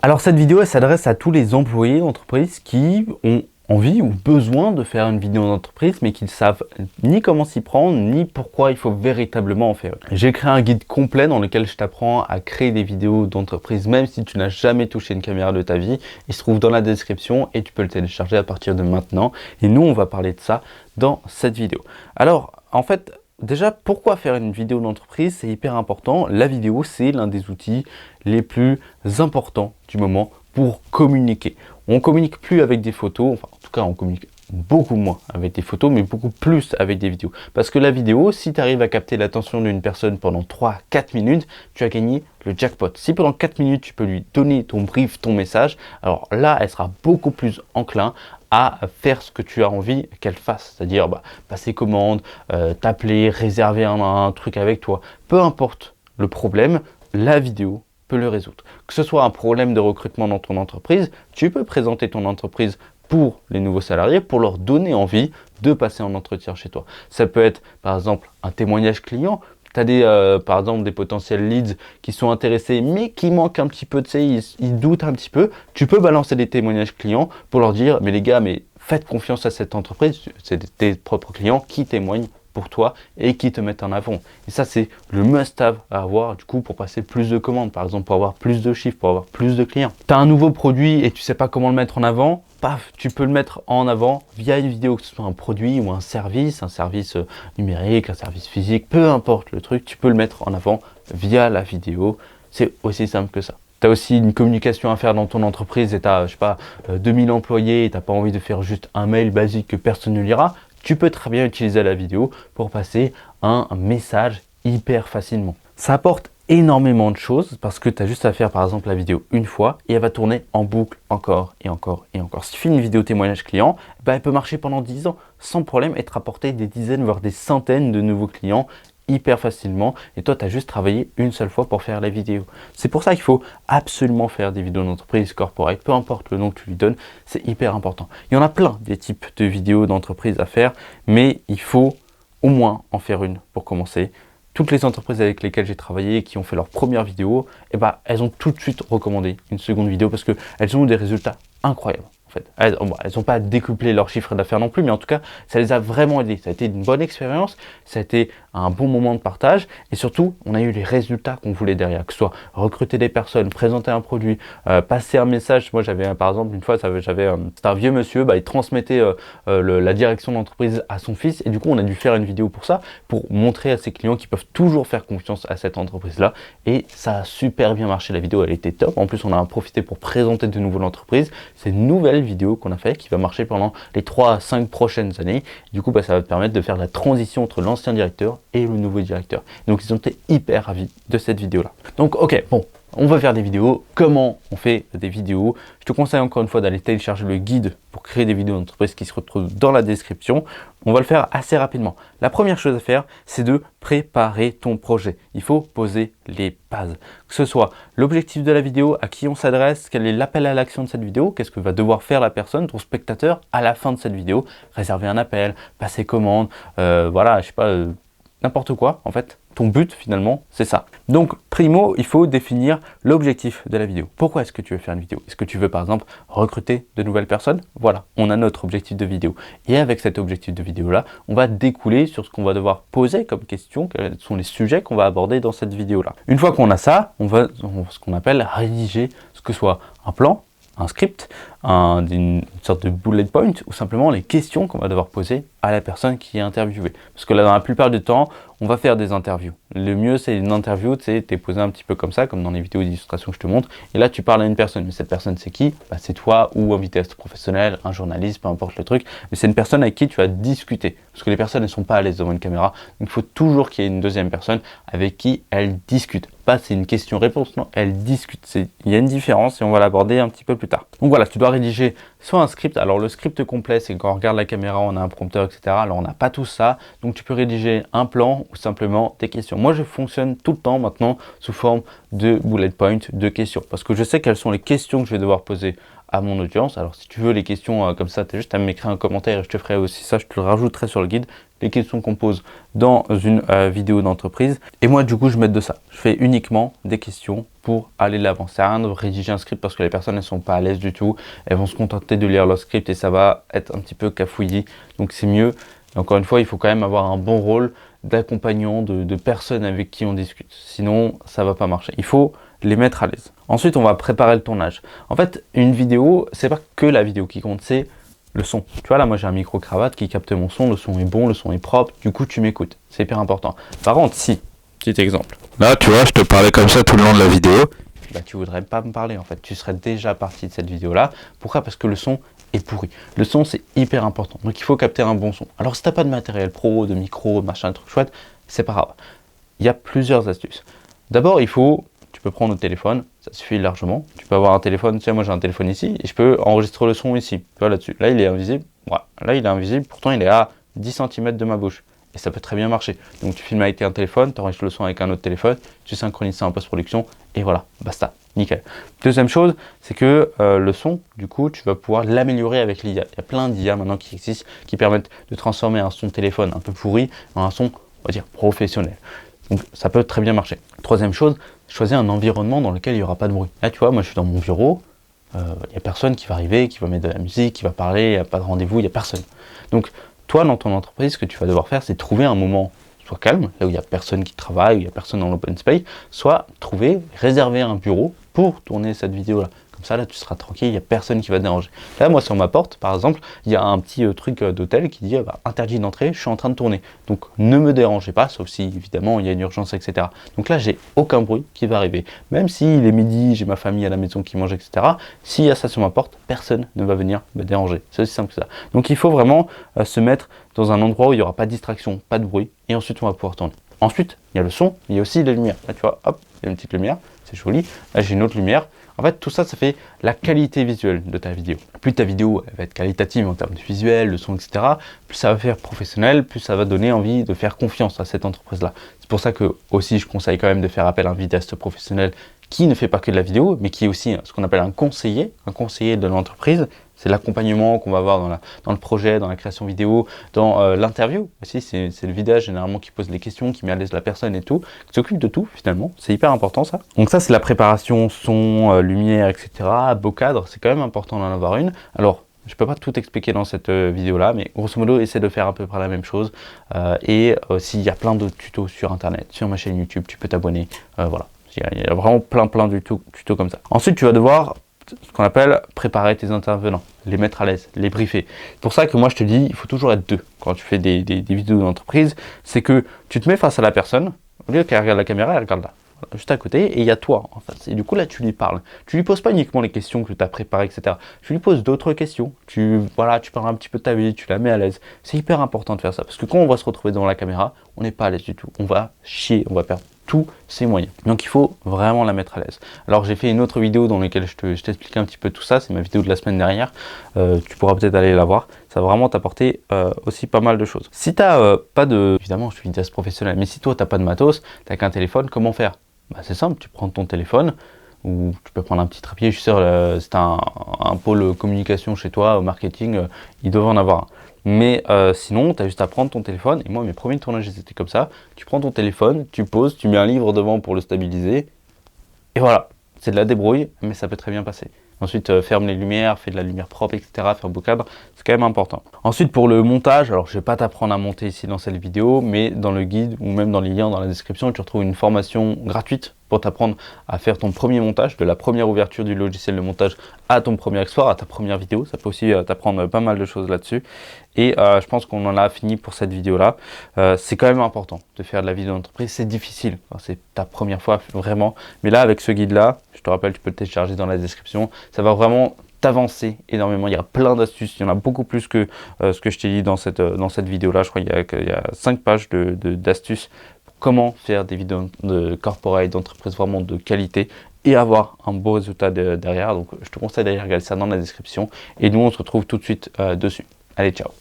Alors cette vidéo, elle s'adresse à tous les employés d'entreprise qui ont envie ou besoin de faire une vidéo d'entreprise, mais qui ne savent ni comment s'y prendre, ni pourquoi il faut véritablement en faire une. J'ai créé un guide complet dans lequel je t'apprends à créer des vidéos d'entreprise, même si tu n'as jamais touché une caméra de ta vie. Il se trouve dans la description et tu peux le télécharger à partir de maintenant. Et nous, on va parler de ça dans cette vidéo. Alors, en fait, déjà, pourquoi faire une vidéo d'entreprise? C'est hyper important. La vidéo, c'est l'un des outils les plus importants du moment pour communiquer. On communique plus avec des photos, enfin en tout cas on communique beaucoup moins avec des photos, mais beaucoup plus avec des vidéos. Parce que la vidéo, si tu arrives à capter l'attention d'une personne pendant 3-4 minutes, tu as gagné le jackpot. Si pendant 4 minutes, tu peux lui donner ton brief, ton message, alors là, elle sera beaucoup plus enclin à faire ce que tu as envie qu'elle fasse. C'est-à-dire passer commande, t'appeler, réserver un truc avec toi. Peu importe le problème, la vidéo peut le résoudre. Que ce soit un problème de recrutement dans ton entreprise, tu peux présenter ton entreprise pour les nouveaux salariés, pour leur donner envie de passer en entretien chez toi. Ça peut être par exemple un témoignage client. Tu as par exemple des potentiels leads qui sont intéressés mais qui manquent un petit peu, ils doutent un petit peu. Tu peux balancer des témoignages clients pour leur dire mais les gars, mais faites confiance à cette entreprise, c'est tes propres clients qui témoignent pour toi et qui te mettent en avant. Et ça, c'est le must-have à avoir du coup pour passer plus de commandes, par exemple pour avoir plus de chiffres, pour avoir plus de clients. Tu as un nouveau produit et tu sais pas comment le mettre en avant, paf, tu peux le mettre en avant via une vidéo, que ce soit un produit ou un service numérique, un service physique, peu importe le truc, tu peux le mettre en avant via la vidéo. C'est aussi simple que ça. Tu as aussi une communication à faire dans ton entreprise et tu as, je sais pas, 2000 employés et tu n'as pas envie de faire juste un mail basique que personne ne lira. Tu peux très bien utiliser la vidéo pour passer un message hyper facilement. Ça apporte énormément de choses parce que tu as juste à faire par exemple la vidéo une fois et elle va tourner en boucle encore et encore et encore. Si tu fais une vidéo témoignage client, elle peut marcher pendant 10 ans sans problème et te rapporter des dizaines voire des centaines de nouveaux clients hyper facilement et toi tu as juste travaillé une seule fois pour faire la vidéo. C'est pour ça qu'il faut absolument faire des vidéos d'entreprise corporate, peu importe le nom que tu lui donnes, c'est hyper important. Il y en a plein des types de vidéos d'entreprise à faire, mais il faut au moins en faire une pour commencer. Toutes les entreprises avec lesquelles j'ai travaillé et qui ont fait leur première vidéo, elles ont tout de suite recommandé une seconde vidéo parce qu'elles ont eu des résultats incroyables. En fait. Elles n'ont pas décuplé leur chiffre d'affaires non plus, mais en tout cas, ça les a vraiment aidés. Ça a été une bonne expérience, ça a été un bon moment de partage et surtout, on a eu les résultats qu'on voulait derrière, que ce soit recruter des personnes, présenter un produit, passer un message. Moi, j'avais par exemple une fois, c'était un vieux monsieur, il transmettait la direction de l'entreprise à son fils et du coup, on a dû faire une vidéo pour ça, pour montrer à ses clients qu'ils peuvent toujours faire confiance à cette entreprise-là et ça a super bien marché. La vidéo, elle était top. En plus, on a profité pour présenter de nouveau l'entreprise. C'est une nouvelle vidéo qu'on a fait qui va marcher pendant les 3 à 5 prochaines années. Du coup, ça va te permettre de faire la transition entre l'ancien directeur et le nouveau directeur. Donc, ils ont été hyper ravis de cette vidéo-là. Donc, ok, bon, on va faire des vidéos. Comment on fait des vidéos? Je te conseille encore une fois d'aller télécharger le guide pour créer des vidéos d'entreprise qui se retrouve dans la description. On va le faire assez rapidement. La première chose à faire, c'est de préparer ton projet. Il faut poser les bases. Que ce soit l'objectif de la vidéo, à qui on s'adresse, quel est l'appel à l'action de cette vidéo, qu'est-ce que va devoir faire la personne, ton spectateur, à la fin de cette vidéo, réserver un appel, passer commande, voilà, je sais pas, n'importe quoi en fait. Ton but finalement, c'est ça. Donc primo, il faut définir l'objectif de la vidéo. Pourquoi est-ce que tu veux faire une vidéo? Est-ce que tu veux par exemple recruter de nouvelles personnes? Voilà, on a notre objectif de vidéo. Et avec cet objectif de vidéo là, on va découler sur ce qu'on va devoir poser comme question, quels sont les sujets qu'on va aborder dans cette vidéo là. Une fois qu'on a ça, on va ce qu'on appelle rédiger, ce que soit un plan, un script, une sorte de bullet point ou simplement les questions qu'on va devoir poser à la personne qui est interviewée. Parce que là, dans la plupart du temps, on va faire des interviews. Le mieux, c'est une interview, tu sais, t'es posé un petit peu comme ça, comme dans les vidéos d'illustration que je te montre. Et là, tu parles à une personne. Mais cette personne, c'est qui? C'est toi ou un vidéaste professionnel, un journaliste, peu importe le truc. Mais c'est une personne avec qui tu vas discuter. Parce que les personnes, elles sont pas à l'aise devant une caméra. Donc, il faut toujours qu'il y ait une deuxième personne avec qui elles discutent. Pas c'est une question-réponse, non, elles discutent. Il y a une différence et on va l'aborder un petit peu plus tard. Donc voilà, tu dois rédiger soit un script. Alors le script complet, c'est quand on regarde la caméra, on a un prompteur, etc. Alors on n'a pas tout ça. Donc tu peux rédiger un plan ou simplement des questions. Moi, je fonctionne tout le temps maintenant sous forme de bullet point, de questions. Parce que je sais quelles sont les questions que je vais devoir poser à mon audience. Alors si tu veux les questions comme ça, tu as juste à m'écrire un commentaire et je te ferai aussi ça, je te le rajouterai sur le guide, les questions qu'on pose dans une vidéo d'entreprise. Et moi du coup je mets de ça, je fais uniquement des questions pour aller de l'avant. Ça sert à rien de rédiger un script parce que les personnes ne sont pas à l'aise du tout. Elles vont se contenter de lire leur script et ça va être un petit peu cafouillis. Donc c'est mieux. Et encore une fois, il faut quand même avoir un bon rôle d'accompagnant, de personnes avec qui on discute. Sinon, ça va pas marcher. Il faut les mettre à l'aise. Ensuite, on va préparer le tournage. En fait, une vidéo, c'est pas que la vidéo qui compte, c'est le son. Tu vois, là, moi, j'ai un micro-cravate qui capte mon son. Le son est bon, le son est propre. Du coup, tu m'écoutes. C'est hyper important. Par contre, si, petit exemple. Là, tu vois, je te parlais comme ça tout le long de la vidéo. Bah, tu voudrais pas me parler, en fait. Tu serais déjà parti de cette vidéo-là. Pourquoi? Parce que le son est pourri. Le son, c'est hyper important. Donc, il faut capter un bon son. Alors, si t'as pas de matériel pro, de micro, machin, un truc chouette, c'est pas grave. Il y a plusieurs astuces. D'abord, tu peux prendre le téléphone, ça suffit largement. Tu peux avoir un téléphone, tu sais, moi j'ai un téléphone ici, et je peux enregistrer le son ici, tu vois là-dessus. Là, il est invisible, ouais. Là, il est invisible, pourtant il est à 10 cm de ma bouche. Et ça peut très bien marcher. Donc tu filmes avec un téléphone, tu enregistres le son avec un autre téléphone, tu synchronises ça en post-production, et voilà, basta, nickel. Deuxième chose, c'est que le son, du coup, tu vas pouvoir l'améliorer avec l'IA. Il y a plein d'IA maintenant qui existent, qui permettent de transformer un son téléphone un peu pourri en un son, on va dire, professionnel. Donc ça peut très bien marcher. Troisième chose, choisir un environnement dans lequel il n'y aura pas de bruit. Là, tu vois, moi je suis dans mon bureau, il n'y a personne qui va arriver, qui va mettre de la musique, qui va parler, il n'y a pas de rendez-vous, il n'y a personne. Donc toi, dans ton entreprise, ce que tu vas devoir faire, c'est trouver un moment soit calme, là où il n'y a personne qui travaille, où il n'y a personne dans l'open space, soit réserver un bureau pour tourner cette vidéo-là. Comme ça, là, tu seras tranquille, il n'y a personne qui va te déranger. Là, moi, sur ma porte, par exemple, il y a un petit truc d'hôtel qui dit interdit d'entrée, je suis en train de tourner. Donc, ne me dérangez pas, sauf si, évidemment, il y a une urgence, etc. Donc là, j'ai aucun bruit qui va arriver. Même s'il est midi, j'ai ma famille à la maison qui mange, etc. S'il y a ça sur ma porte, personne ne va venir me déranger. C'est aussi simple que ça. Donc, il faut vraiment se mettre dans un endroit où il n'y aura pas de distraction, pas de bruit, et ensuite, on va pouvoir tourner. Ensuite, il y a le son, mais il y a aussi les lumières. Là, tu vois, hop, il y a une petite lumière, c'est joli. Là, j'ai une autre lumière. En fait, tout ça, ça fait la qualité visuelle de ta vidéo. Plus ta vidéo elle va être qualitative en termes de visuel, de son, etc., plus ça va faire professionnel, plus ça va donner envie de faire confiance à cette entreprise-là. C'est pour ça que aussi, je conseille quand même de faire appel à un vidéaste professionnel qui ne fait pas que de la vidéo, mais qui est aussi ce qu'on appelle un conseiller de l'entreprise. C'est l'accompagnement qu'on va avoir dans le projet, dans la création vidéo, dans l'interview aussi. C'est le vidéaste généralement qui pose les questions, qui met à l'aise la personne et tout, qui s'occupe de tout finalement. C'est hyper important ça. Donc ça, c'est la préparation, son, lumière, etc. Beau cadre, c'est quand même important d'en avoir une. Alors, je ne peux pas tout expliquer dans cette vidéo-là, mais grosso modo, essaie de faire à peu près la même chose. Et s'il y a plein de tutos sur Internet, sur ma chaîne YouTube, tu peux t'abonner. Voilà, il y a vraiment plein de tutos comme ça. Ensuite, tu vas devoir ce qu'on appelle préparer tes intervenants, les mettre à l'aise, les briefer. C'est pour ça que moi je te dis, il faut toujours être deux quand tu fais des vidéos d'entreprise, c'est que tu te mets face à la personne, au lieu qu'elle regarde la caméra, elle regarde là, voilà, juste à côté, et il y a toi en face. Et du coup là tu lui parles. Tu lui poses pas uniquement les questions que tu as préparées, etc. Tu lui poses d'autres questions. Tu parles un petit peu de ta vie, tu la mets à l'aise. C'est hyper important de faire ça, parce que quand on va se retrouver devant la caméra, on n'est pas à l'aise du tout. On va chier, on va perdre tous ses moyens. Donc il faut vraiment la mettre à l'aise. Alors j'ai fait une autre vidéo dans laquelle je t'explique un petit peu tout ça, c'est ma vidéo de la semaine dernière, tu pourras peut-être aller la voir, ça va vraiment t'apporter aussi pas mal de choses. Si tu n'as pas de... Évidemment je suis vidéaste professionnel, mais si toi tu n'as pas de matos, tu n'as qu'un téléphone, comment faire? C'est simple, tu prends ton téléphone, ou tu peux prendre un petit trépied, je suis sûr, c'est un pôle communication chez toi, au marketing, ils doivent en avoir un. Mais sinon, tu as juste à prendre ton téléphone. Et moi, mes premiers tournages, c'était comme ça. Tu prends ton téléphone, tu poses, tu mets un livre devant pour le stabiliser. Et voilà, c'est de la débrouille, mais ça peut très bien passer. Ensuite, ferme les lumières, fais de la lumière propre, etc. Fais un beau cadre, c'est quand même important. Ensuite, pour le montage, alors je ne vais pas t'apprendre à monter ici dans cette vidéo, mais dans le guide ou même dans les liens dans la description, tu retrouves une formation gratuite pour t'apprendre à faire ton premier montage, de la première ouverture du logiciel de montage à ton premier export, à ta première vidéo. Ça peut aussi t'apprendre pas mal de choses là-dessus. Et je pense qu'on en a fini pour cette vidéo-là. C'est quand même important de faire de la vidéo d'entreprise. C'est difficile, c'est ta première fois vraiment. Mais là, avec ce guide-là, je te rappelle, tu peux le télécharger dans la description. Ça va vraiment t'avancer énormément. Il y a plein d'astuces. Il y en a beaucoup plus que ce que je t'ai dit dans cette vidéo-là. Je crois qu'il y a 5 pages d'astuces. Comment faire des vidéos de corporate, d'entreprise vraiment de qualité et avoir un beau résultat derrière. Donc je te conseille d'aller regarder ça dans la description et nous on se retrouve tout de suite dessus. Allez, ciao!